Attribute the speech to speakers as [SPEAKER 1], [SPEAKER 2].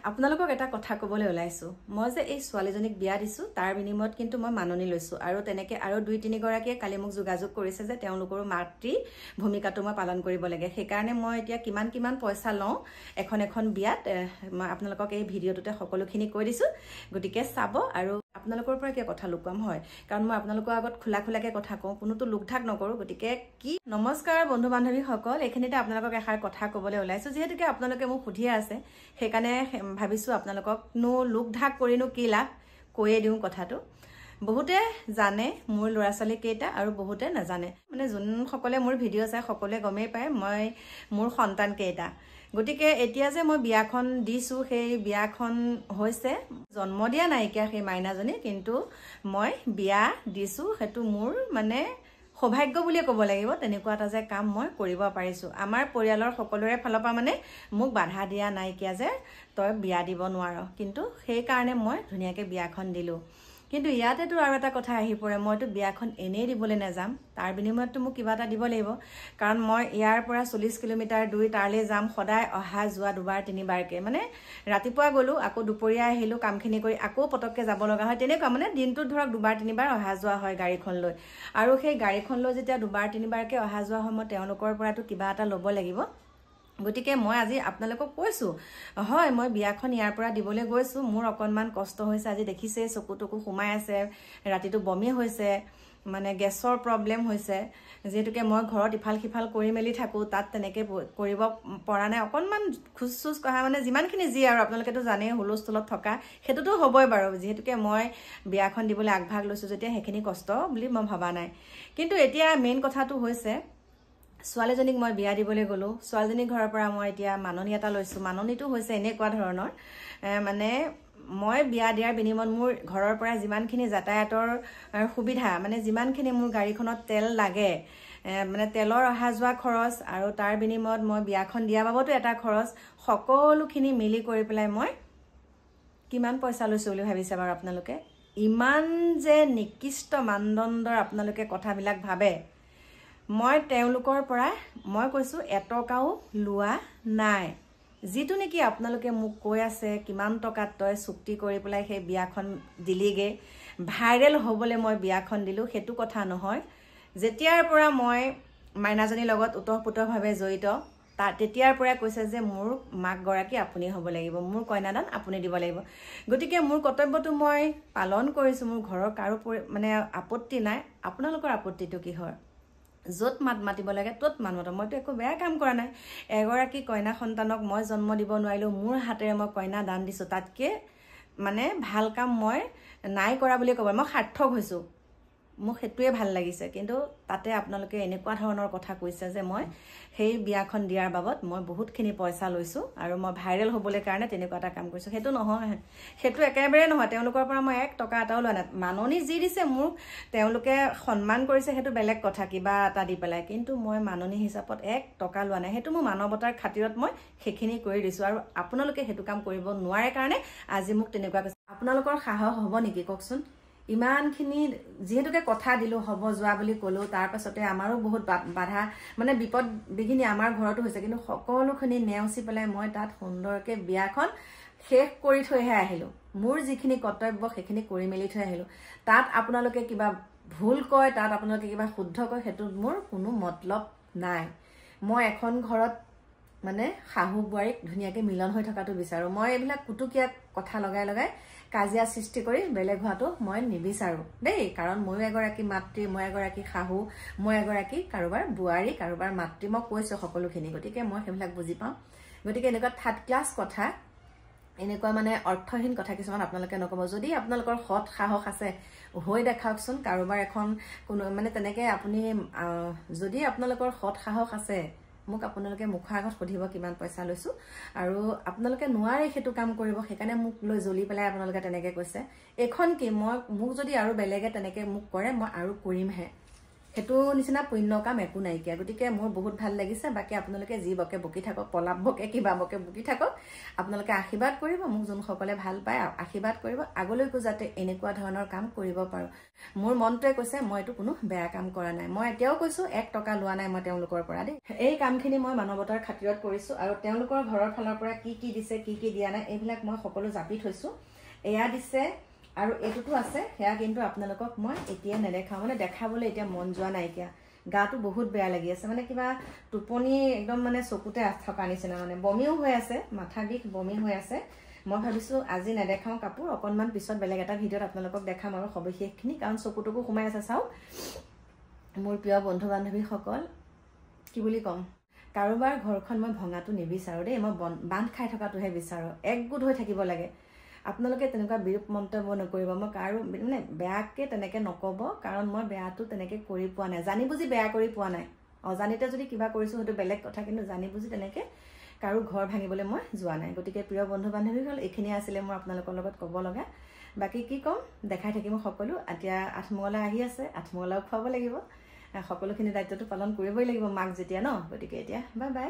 [SPEAKER 1] আপোনালোকক এটা কথা ক'বলৈ ওলাইছো মই যে এই ছোৱালীজনীক বিয়া দিছো তাৰ বিনিময়ত কিন্তু মই মাননি লৈছো আৰু তেনেকে আৰু 2-3 গৰাকীয়ে কালি মোক যোগাযোগ কৰিছে যে তেওঁলোকৰ মাতৃ ভূমিকাটো মই পালন কৰিব লাগে সেইকাৰণে মই এতিয়া কিমান পইচা লওঁ এখন বিয়াত মই আপোনালোকক এই ভিডিঅ'টোতে সকলোখিনি কৈ দিছো গতিকে চাব আৰু আপোনালোকৰ পৰা কি কথা লুকুৱাম হয় কাৰণ মই আপোনালোকৰ আগত খোলাকে কথা কওঁ কোনোটো লুকঢাক নকৰো গতিকে কি নমস্কাৰ বন্ধু বান্ধৱী সকল এখিনিতে আপোনালোকক এখাৰ কথা ক'বলৈ ওলাইছো যেহেতুকে আপোনালোকে মোক সুধিয়ে আছে সেইকাৰণে ভাবিছো আপোনালোকক নো লুকঢাক কৰিনো কি লাভ কৈয়ে দিওঁ কথাটো বহুতে জানে মোৰ ল'ৰা ছোৱালী কেইটা আৰু বহুতে নাজানে মানে যোন সকলে মোৰ ভিডিঅ' চাই সকলোৱে গমেই পায় মই মোৰ সন্তান কেইটা গতিকে এতিয়া যে মই বিয়াখন দিছো সেই বিয়াখন হৈছে জন্ম দিয়া নাইকিয়া সেই মাইনাজনী কিন্তু মই বিয়া দিছো হেতু মোৰ মানে সৌভাগ্য বুলি ক'ব লাগিব তেনেকুৱা এটা যে কাম মই কৰিব পাৰিছো আমাৰ পৰিয়ালৰ সকলোৰে ফালৰ পৰা মানে মোক বাধা দিয়া নাইকিয়া যে তই বিয়া দিব নোৱাৰ কিন্তু সেই কাৰণে মই ধুনিয়াকে বিয়াখন দিলো কিন্তু ইয়াতেতো আৰু এটা কথা আহি পৰে মইতো বিয়াখন এনেই দিবলৈ নাযাম তাৰ বিনিময়তো মোক কিবা এটা দিব লাগিব কাৰণ মই ইয়াৰ পৰা 40 কিলোমিটাৰ দূৰ তাৰলৈ যাম সদায় অহা যোৱা দুবাৰ তিনিবাৰকে মানে ৰাতিপুৱা গলো আকৌ দুপৰীয়া আহিলো কামখিনি কৰি আকৌ পটককে যাব লগা হয় তেনেকুৱা মানে দিনটোত ধৰক দুবাৰ তিনিবাৰ অহা যোৱা হয় গাড়ীখন লৈ আৰু সেই গাড়ীখন লৈ যেতিয়া দুবাৰ তিনিবাৰকে অহা যোৱা হয় মই তেওঁলোকৰ পৰাটো কিবা এটা ল'ব লাগিব গতিকে মই আজি আপোনালোকক কৈছো হয় মই বিয়াখন ইয়াৰ পৰা দিবলৈ গৈছো মোৰ অকনমান কষ্ট হৈছে আজি দেখিছে চকুটুকু সোমাই আছে ৰাতিটো বমি হৈছে মানে গেছৰ প্ৰবলেম হৈছে যেহেতুকে মই ঘৰত ইফাল সিফাল কৰি মেলি থাকো তাত তেনেকে কৰিব পৰা নাই অকনমান খুচুচ কহা মানে যিমানখিনি যি আৰু আপোনালোকেতো জানে হুলস্থলত থকা হেতুটো হ'বই বাৰু যেহেতুকে মই বিয়াখন দিবলৈ আগভাগ লৈছো যেতিয়া হেখিনি কষ্ট বুলি মই ভাবা নাই কিন্তু এতিয়া মেইন কথাটো হৈছে ছোৱালীজনীক মই বিয়া দিবলৈ গলো ছোৱালীজনীৰ ঘৰৰ পৰা মই এতিয়া মাননি এটা লৈছো মাননিটো হৈছে এনেকুৱা ধৰণৰ মানে মই বিয়া দিয়াৰ বিনিময়ত মোৰ ঘৰৰ পৰা যিমানখিনি যাতায়াতৰ সুবিধা মানে যিমানখিনি মোৰ গাড়ীখনত তেল লাগে মানে তেলৰ অহা যোৱা খৰচ আৰু তাৰ বিনিময়ত মই বিয়াখন দিয়া বাবতো এটা খৰচ সকলোখিনি মিলি কৰি পেলাই মই কিমান পইচা লৈছো বুলি ভাবিছে বাৰু আপোনালোকে ইমান যে নিকৃষ্ট মানদণ্ডৰ আপোনালোকে কথাবিলাক ভাবে মই তেওঁলোকৰ পৰা মই কৈছো এটকাও লোৱা নাই যেটো নেকি আপোনালোকে মোক কৈ আছে কিমান টকাত তই চুক্তি কৰি পেলাই সেই বিয়াখন দিলিগে ভাইৰেল হ'বলে মই বিয়াখন দিলো হেতু কথা নহয় যেতিয়াৰ পৰা মই মাইনাজনীৰ লগত উতঃপুতভাৱে জড়িত তাৰ তেতিয়াৰ পৰা কৈছে যে মোৰ মাক গৰাকী আপুনি হ'ব লাগিব মোৰ কইনাদান আপুনি দিব লাগিব গতিকে মোৰ কৰ্তব্যটো মই পালন কৰিছো মোৰ ঘৰৰ কাৰো মানে আপত্তি নাই আপোনালোকৰ আপত্তিটো কি হয় যত মাতিব লাগে তত মানমত মইতো একো বেয়া কাম কৰা নাই এগৰাকী কইনা সন্তানক মই জন্ম দিব নোৱাৰিলো মোৰ হাতেৰে মই কইনা দান দিছো তাতকে মানে ভাল কাম মই নাই কৰা বুলি ক'ব মই সাৰ্থক হৈছো মোক হেতুৱে ভাল লাগিছে কিন্তু তাতে আপোনালোকে এনেকুৱা ধৰণৰ কথা কৈছে যে মই সেই বিয়াখন দিয়াৰ বাবত মই বহুতখিনি পইচা লৈছো আৰু মই ভাইৰেল হ'বলৈ কাৰণে তেনেকুৱা এটা কাম কৰিছো হেতু নহয় হেতু একেবাৰে নহয় তেওঁলোকৰ পৰা মই 1 টকা এটাও লোৱা নাই মাননি যি দিছে মোক তেওঁলোকে সন্মান কৰিছে হেতু বেলেগ কথা কিবা এটা দি পেলাই কিন্তু মই মাননি হিচাপত 1 টকা লোৱা নাই হেতু মোৰ মানৱতাৰ খাতিৰত মই হেখিনি কৰি দিছো আৰু আপোনালোকে হেতু কাম কৰিব নোৱাৰে কাৰণে আজি মোক তেনেকুৱা কৈছে আপোনালোকৰ সাহস হ'ব নেকি কওকচোন ইমানখিনি যেহেতুকে কথা দিলো হ'ব যোৱা বুলি ক'লো তাৰ পাছতে আমাৰো বহুত বাধা মানে বিপদ বিঘিনি আমাৰ ঘৰতো হৈছে কিন্তু সকলোখিনি নেওচি পেলাই মই তাত সুন্দৰকে বিয়াখন শেষ কৰি থৈহে আহিলো মোৰ যিখিনি কৰ্তব্য সেইখিনি কৰি মেলি থৈ আহিলো তাত আপোনালোকে কিবা ভুল কয় তাত আপোনালোকে কিবা শুদ্ধ কয় হেতু মোৰ কোনো মতলব নাই মই এখন ঘৰত মানে শাহু বুৱাৰীক ধুনিয়াকে মিলন হৈ থকাটো বিচাৰো মই এইবিলাক কুটুকিয়া কথা লগাই কাজিয়া সৃষ্টি কৰি বেলেগ হোৱাটো মই নিবিচাৰো দেই কাৰণ মই এগৰাকী মাতৃ মই এগৰাকী শাহু মই এগৰাকী কাৰোবাৰ বুৱাৰী কাৰোবাৰ মাতৃ মই কৈছো সকলোখিনি গতিকে মই সেইবিলাক বুজি পাওঁ গতিকে এনেকুৱা থাৰ্ড ক্লাছ কথা এনেকুৱা মানে অৰ্থহীন কথা কিছুমান আপোনালোকে নকব যদি আপোনালোকৰ হত সাহস আছে হৈ দেখাওকচোন কাৰোবাৰ এখন কোনো মানে তেনেকে আপুনি যদি আপোনালোকৰ হত সাহস আছে মোক আপোনালোকে মুখৰ আগত সুধিব কিমান পইচা লৈছো আৰু আপোনালোকে নোৱাৰে হেতু কাম কৰিব সেইকাৰণে মোক লৈ জলি পেলাই আপোনালোকে তেনেকে কৈছে এখন কি মই মোক যদি আৰু বেলেগে তেনেকে মোক কৰে মই আৰু কৰিমহে সেইটো নিচিনা পুণ্য কাম একো নাইকিয়া। গতিকে মোৰ বহুত ভাল লাগিছে। বাকী আপোনালোকে যি বকে বকি থাকক, পলাপ বকে কিবা বকে বকি থাকক, আপোনালোকে আশীৰ্বাদ কৰিব, মোক যোনসকলে ভাল পায় আশীৰ্বাদ কৰিব, আগলৈকো যাতে এনেকুৱা ধৰণৰ কাম কৰিব পাৰোঁ। মোৰ মনটোৱে কৈছে মই এইটো কোনো বেয়া কাম কৰা নাই। মই এতিয়াও কৈছোঁ 1 টকা লোৱা নাই মই তেওঁলোকৰ পৰা দেই। এই কামখিনি মই মানৱতাৰ খাতিৰত কৰিছোঁ আৰু তেওঁলোকৰ ঘৰৰ ফালৰ পৰা কি কি দিছে কি কি দিয়া নাই এইবিলাক মই সকলো জাপি থৈছোঁ। এয়া দিছে আৰু এইটোতো আছে, সেয়া কিন্তু আপোনালোকক মই এতিয়া নেদেখাওঁ, মানে দেখাবলৈ এতিয়া মন যোৱা নাইকিয়া। গাটো বহুত বেয়া লাগি আছে, মানে কিবা টোপনি একদম মানে চকুতে থকা নিচিনা, মানে বমিও হৈ আছে, মাথা বিষ বমি হৈ আছে। মই ভাবিছোঁ আজি নেদেখাওঁ কাপোৰ, অকণমান পিছত বেলেগ এটা ভিডিঅ'ত আপোনালোকক দেখাম আৰু সবিশেষখিনি, কাৰণ চকুটুকু সোমাই আছে। চাওক মোৰ প্ৰিয় বন্ধু বান্ধৱীসকল, কি বুলি ক'ম, কাৰোবাৰ ঘৰখন মই ভঙাটো নিবিচাৰোঁ দেই, মই বান্ধ খাই থকাটোহে বিচাৰোঁ, একগোট হৈ থাকিব লাগে। আপোনালোকে তেনেকুৱা বিৰূপ মন্তব্য নকৰিব, মই কাৰো মানে বেয়াকৈ তেনেকৈ নক'ব, কাৰণ মই বেয়াটো তেনেকৈ কৰি পোৱা নাই, জানি বুজি বেয়া কৰি পোৱা নাই। অজানিতে যদি কিবা কৰিছোঁ সেইটো বেলেগ কথা, কিন্তু জানি বুজি তেনেকৈ কাৰো ঘৰ ভাঙিবলৈ মই যোৱা নাই। গতিকে প্ৰিয় বন্ধু বান্ধৱীসকল, এইখিনিয়ে আছিলে মোৰ আপোনালোকৰ লগত ক'ব লগা। বাকী কি ক'ম, দেখাই থাকিম সকলো। এতিয়া আঠমঙলা আহি আছে, আঠমঙলাও খুৱাব লাগিব, সকলোখিনি দায়িত্বটো পালন কৰিবই লাগিব মাক যেতিয়া ন। গতিকে এতিয়া বাই বাই।